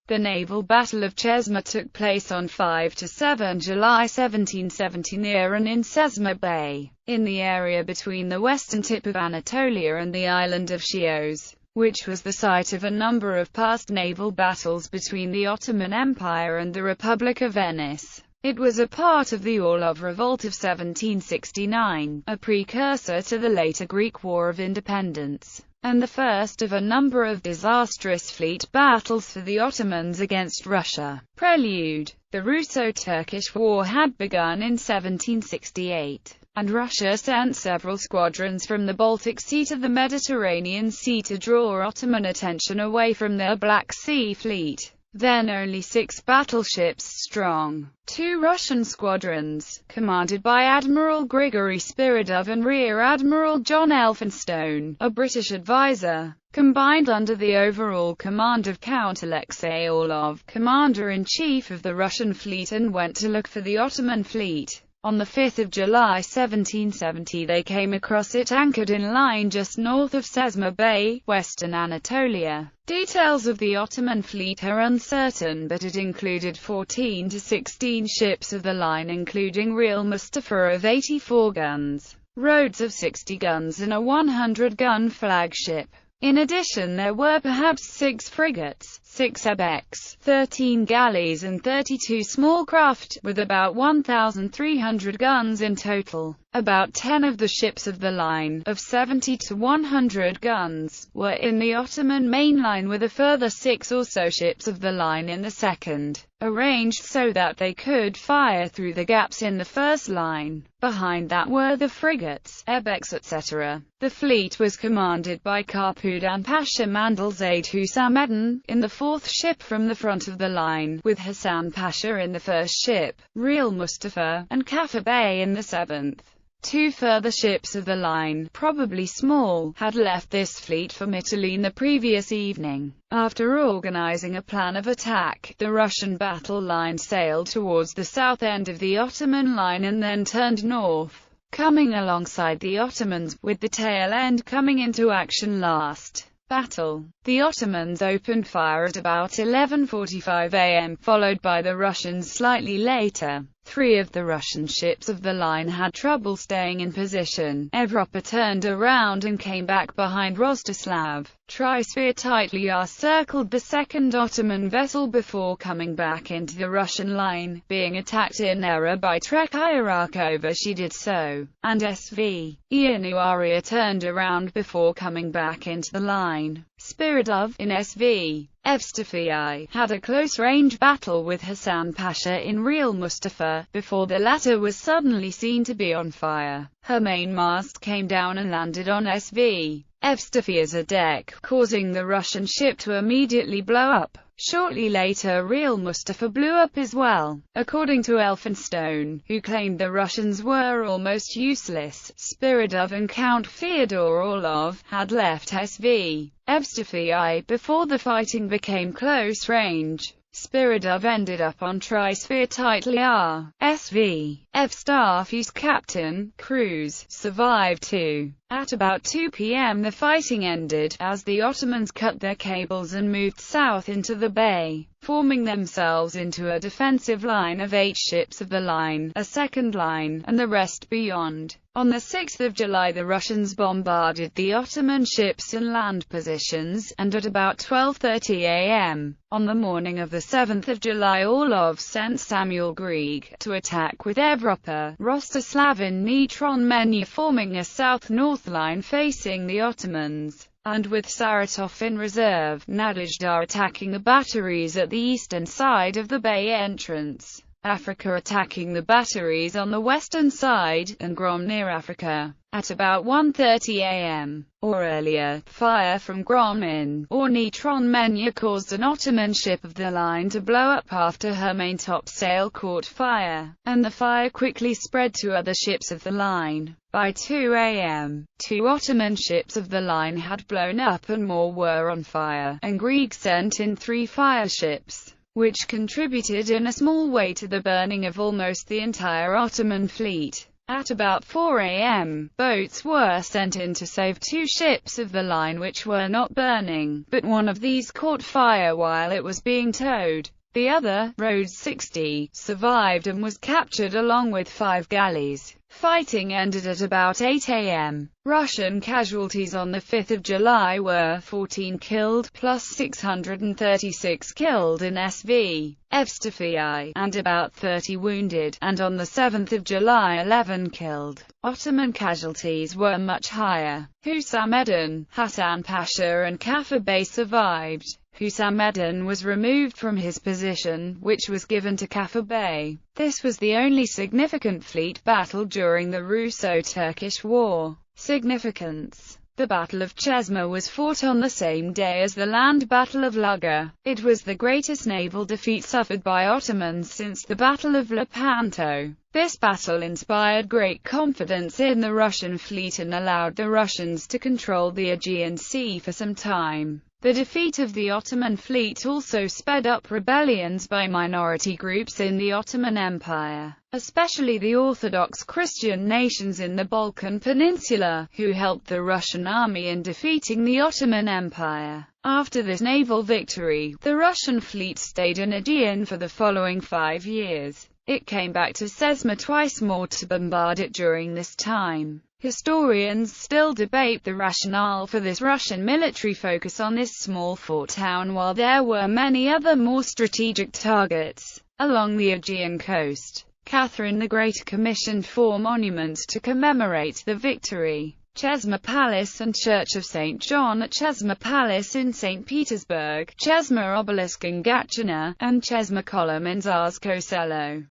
The naval battle of Chesma took place on 5–7 July 1770 near and in Chesma Bay, in the area between the western tip of Anatolia and the island of Chios, which was the site of a number of past naval battles between the Ottoman Empire and the Republic of Venice. It was a part of the Orlov Revolt of 1769, a precursor to the later Greek War of Independence, and the first of a number of disastrous fleet battles for the Ottomans against Russia. Prelude: the Russo-Turkish War had begun in 1768, and Russia sent several squadrons from the Baltic Sea to the Mediterranean Sea to draw Ottoman attention away from their Black Sea fleet, then only 6 battleships strong. 2 Russian squadrons, commanded by Admiral Grigory Spiridov and Rear Admiral John Elphinstone, a British advisor, combined under the overall command of Count Alexei Orlov, commander-in-chief of the Russian fleet, and went to look for the Ottoman fleet. On 5 July 1770 they came across it anchored in line just north of Chesma Bay, western Anatolia. Details of the Ottoman fleet are uncertain, but it included 14 to 16 ships of the line, including Real Mustafa of 84 guns, Rhodes of 60 guns and a 100-gun flagship. In addition, there were perhaps 6 frigates, 6 ebecs, 13 galleys and 32 small craft, with about 1,300 guns in total. About 10 of the ships of the line, of 70 to 100 guns, were in the Ottoman main line, with a further 6 or so ships of the line in the second, arranged so that they could fire through the gaps in the first line. Behind that were the frigates, ebecs, etc. The fleet was commanded by Karpudan Pasha Mandelzade Hüsameddin, in the 4th ship from the front of the line, with Hassan Pasha in the 1st ship, Real Mustafa, and Kaffa Bey in the 7th. 2 further ships of the line, probably small, had left this fleet for Mytilene the previous evening. After organizing a plan of attack, the Russian battle line sailed towards the south end of the Ottoman line and then turned north, coming alongside the Ottomans, with the tail end coming into action last. Battle. The Ottomans opened fire at about 11:45 am, followed by the Russians slightly later. 3 of the Russian ships of the line had trouble staying in position. Evropa turned around and came back behind Rostislav. Trisphere tightly circled the second Ottoman vessel before coming back into the Russian line, being attacked in error by Trekaya Rakova. She did so, and SV. Ianuaria turned around before coming back into the line. Spiridov, in SV. Evstafii, had a close-range battle with Hassan Pasha in Real Mustafa, before the latter was suddenly seen to be on fire. Her mainmast came down and landed on SV. Evstafia's deck, causing the Russian ship to immediately blow up. Shortly later, Real Mustafa blew up as well. According to Elphinstone, who claimed the Russians were almost useless, Spiridov and Count Fyodor Orlov had left SV. Evstafii before the fighting became close range. Spiridov ended up on Trisphere tightly RSV. Evstafi's captain, Cruz, survived too. At about 2 p.m. the fighting ended, as the Ottomans cut their cables and moved south into the bay, forming themselves into a defensive line of 8 ships of the line, a second line, and the rest beyond. On the 6th of July the Russians bombarded the Ottoman ships and land positions, and at about 12:30 am, on the morning of the 7th of July Orlov sent Samuel Grieg to attack with Evropa, Rostislav and Neutron Menya forming a south-north line facing the Ottomans, and with Saratov in reserve, Nadezhda attacking the batteries at the eastern side of the bay entrance, Africa attacking the batteries on the western side, and Grom near Africa. At about 1:30 am, or earlier, fire from Gromin, or Neutron Menya caused an Ottoman ship of the line to blow up after her main topsail caught fire, and the fire quickly spread to other ships of the line. By 2 am, 2 Ottoman ships of the line had blown up and more were on fire, and Grieg sent in 3 fire ships, which contributed in a small way to the burning of almost the entire Ottoman fleet. At about 4 a.m., boats were sent in to save 2 ships of the line which were not burning, but one of these caught fire while it was being towed. The other, Road 60, survived and was captured along with 5 galleys. Fighting ended at about 8 a.m. Russian casualties on the 5th of July were 14 killed, plus 636 killed in SV, Evstafii, and about 30 wounded, and on the 7th of July 11 killed. Ottoman casualties were much higher. Hüsameddin, Hasan Pasha and Kaffa Bey survived. Hüsameddin was removed from his position, which was given to Kaffa Bey. This was the only significant fleet battle during the Russo-Turkish War. Significance: the Battle of Chesma was fought on the same day as the land battle of Luga. It was the greatest naval defeat suffered by Ottomans since the Battle of Lepanto. This battle inspired great confidence in the Russian fleet and allowed the Russians to control the Aegean Sea for some time. The defeat of the Ottoman fleet also sped up rebellions by minority groups in the Ottoman Empire, especially the Orthodox Christian nations in the Balkan Peninsula, who helped the Russian army in defeating the Ottoman Empire. After this naval victory, the Russian fleet stayed in Aegean for the following 5 years. It came back to Chesma twice more to bombard it during this time. Historians still debate the rationale for this Russian military focus on this small fort town, while there were many other more strategic targets along the Aegean coast. Catherine the Great commissioned 4 monuments to commemorate the victory: Chesma Palace and Church of St. John at Chesma Palace in St. Petersburg, Chesma Obelisk in Gatchina, and Chesma Column in Tsarskoye Selo.